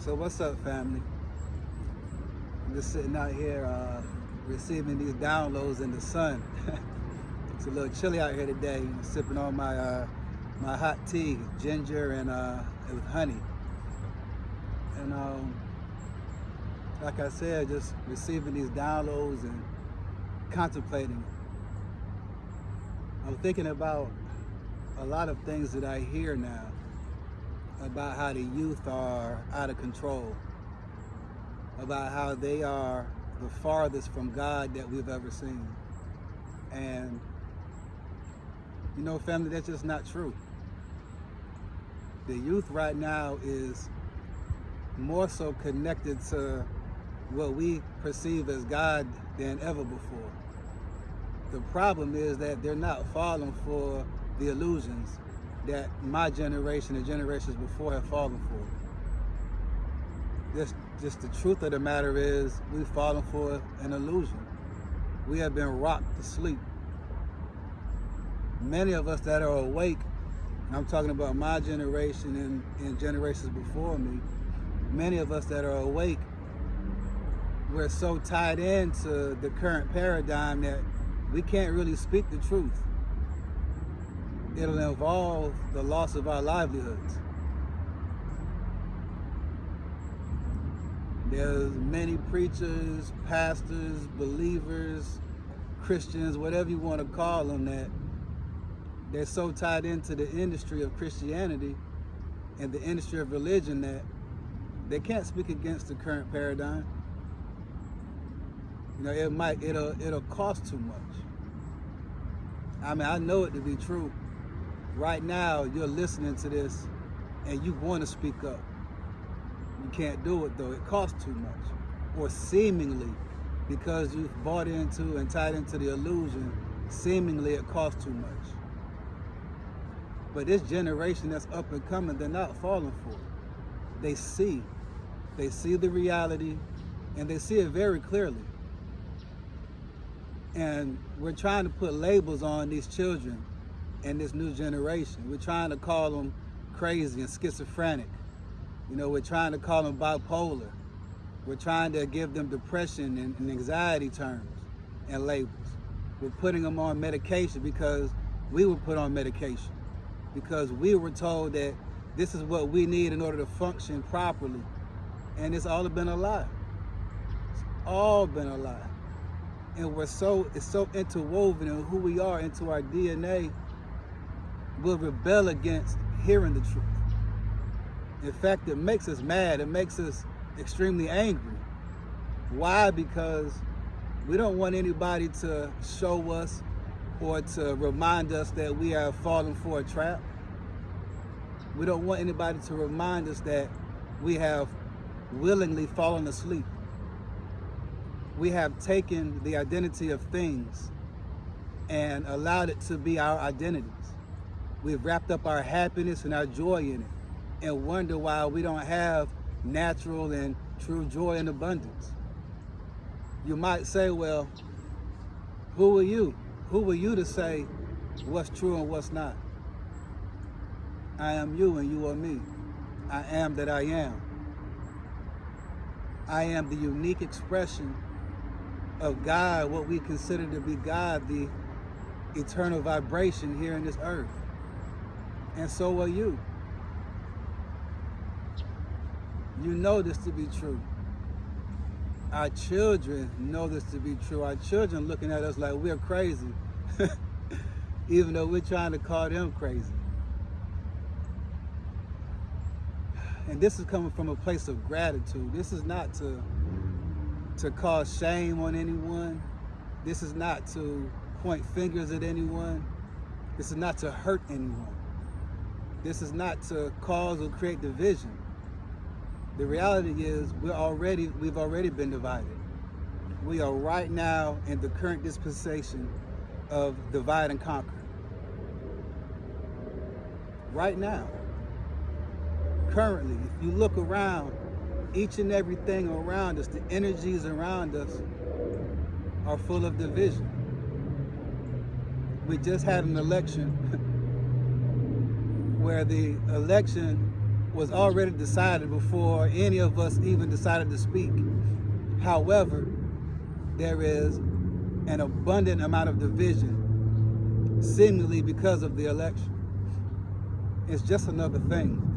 So what's up, family? I'm just sitting out here receiving these downloads in the sun. It's a little chilly out here today. Sipping on my hot tea, ginger and with honey. And like I said, just receiving these downloads and contemplating. I'm thinking about a lot of things that I hear now about how the youth are out of control, about how they are the farthest from God that we've ever seen. And you know, family, that's just not true. The youth right now is more so connected to what we perceive as God than ever before. The problem is that they're not falling for the illusions that my generation and generations before have fallen for. Just the truth of the matter is we've fallen for an illusion. We have been rocked to sleep. Many of us that are awake, and I'm talking about my generation and generations before me, many of us that are awake, we're so tied into the current paradigm that we can't really speak the truth. It'll involve the loss of our livelihoods. There's many preachers, pastors, believers, Christians, whatever you want to call them, that they're so tied into the industry of Christianity and the industry of religion that they can't speak against the current paradigm. You know, it'll cost too much. I mean, I know it to be true. Right now, you're listening to this and you want to speak up. You can't do it though, it costs too much. Or seemingly, because you've bought into and tied into the illusion, seemingly it costs too much. But this generation that's up and coming, they're not falling for it. They see the reality and they see it very clearly. And we're trying to put labels on these children and this new generation. We're trying to call them crazy and schizophrenic. You know, we're trying to call them bipolar. We're trying to give them depression and anxiety terms and labels. We're putting them on medication because we were put on medication, because we were told that this is what we need in order to function properly. And it's all been a lie. It's all been a lie. And it's so interwoven in who we are, into our DNA. We'll rebel against hearing the truth. In fact, it makes us mad. It makes us extremely angry. Why? Because we don't want anybody to show us or to remind us that we are falling for a trap. We don't want anybody to remind us that we have willingly fallen asleep. We have taken the identity of things and allowed it to be our identities. We've wrapped up our happiness and our joy in it and wonder why we don't have natural and true joy and abundance. You might say, well, who are you? Who are you to say what's true and what's not? I am you and you are me. I am that I am. I am the unique expression of God, what we consider to be God, the eternal vibration here in this earth. And so are you. You know this to be true. Our children know this to be true. Our children looking at us like we're crazy, even though we're trying to call them crazy. And this is coming from a place of gratitude. This is not to cause shame on anyone. This is not to point fingers at anyone. This is not to hurt anyone. This is not to cause or create division. The reality is we've already been divided. We are right now in the current dispensation of divide and conquer. Right now. Currently, if you look around, each and everything around us, the energies around us are full of division. We just had an election where the election was already decided before any of us even decided to speak. However, there is an abundant amount of division, seemingly because of the election. It's just another thing.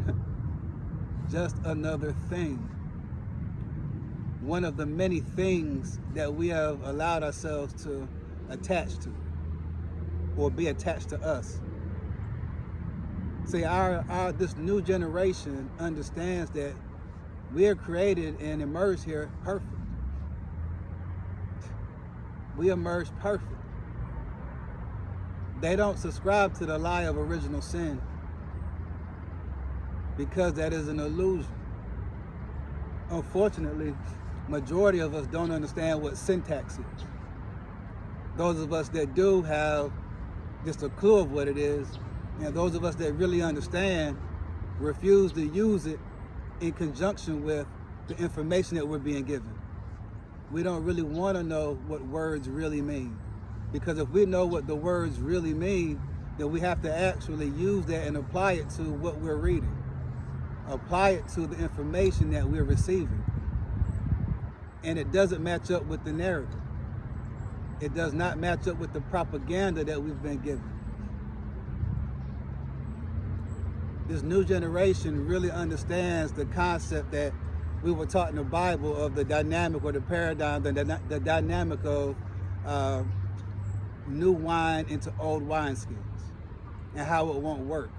Just another thing. One of the many things that we have allowed ourselves to attach to, or be attached to us. See, this new generation understands that we are created and emerged here perfect. We emerged perfect. They don't subscribe to the lie of original sin, because that is an illusion. Unfortunately, majority of us don't understand what syntax is. Those of us that do have just a clue of what it is, and those of us that really understand refuse to use it in conjunction with the information that we're being given. We don't really want to know what words really mean, because if we know what the words really mean, then we have to actually use that and apply it to what we're reading. Apply it to the information that we're receiving. And it doesn't match up with the narrative. It does not match up with the propaganda that we've been given. This new generation really understands the concept that we were taught in the Bible of the dynamic or the paradigm, the dynamic of new wine into old wineskins, and how it won't work.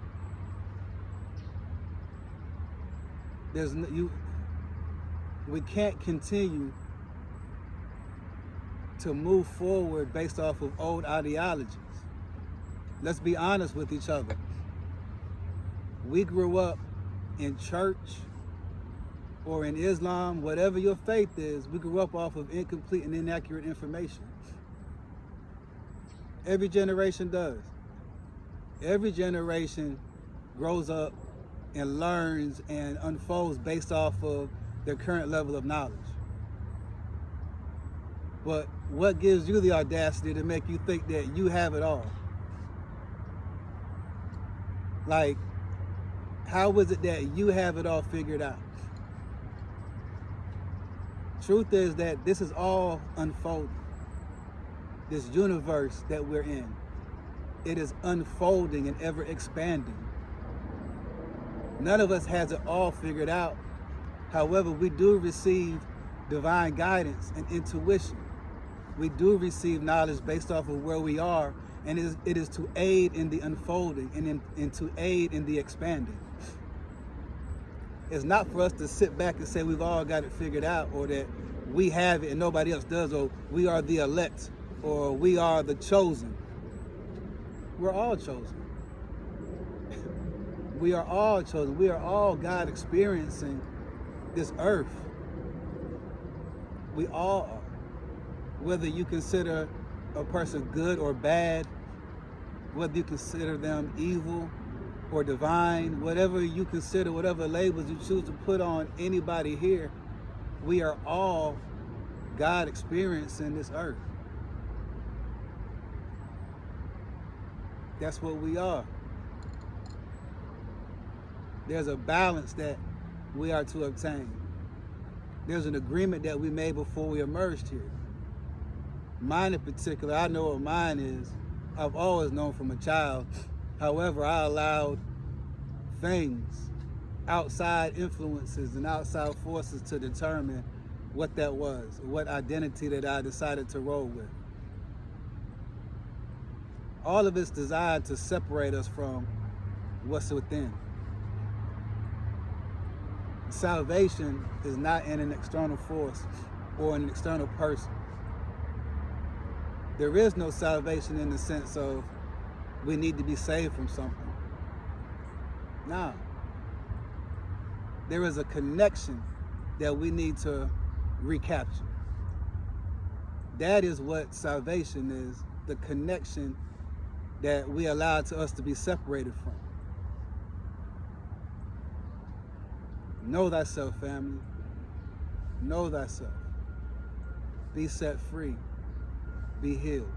We can't continue to move forward based off of old ideologies. Let's be honest with each other. We grew up in church or in Islam, whatever your faith is, we grew up off of incomplete and inaccurate information. Every generation does. Every generation grows up and learns and unfolds based off of their current level of knowledge. But what gives you the audacity to make you think that you have it all? Like, how is it that you have it all figured out? Truth is that this is all unfolding. This universe that we're in, it is unfolding and ever expanding. None of us has it all figured out. However, we do receive divine guidance and intuition. We do receive knowledge based off of where we are, and it is to aid in the unfolding and to aid in the expanding. It's not for us to sit back and say we've all got it figured out, or that we have it and nobody else does, or we are the elect, or we are the chosen. We're all chosen. We are all chosen. We are all God experiencing this earth. We all are. Whether you consider a person good or bad, whether you consider them evil or divine, whatever you consider, whatever labels you choose to put on anybody here, we are all God experiencing this earth. That's what we are. There's a balance that we are to obtain. There's an agreement that we made before we emerged here. Mine in particular, I know what mine is. I've always known from a child. However, I allowed things, outside influences and outside forces to determine what that was, what identity that I decided to roll with. All of it's designed to separate us from what's within. Salvation is not in an external force or an external person. There is no salvation in the sense of we need to be saved from something. No. There is a connection that we need to recapture. That is what salvation is, the connection that we allow to us to be separated from. Know thyself, family. Know thyself. Be set free. Be healed.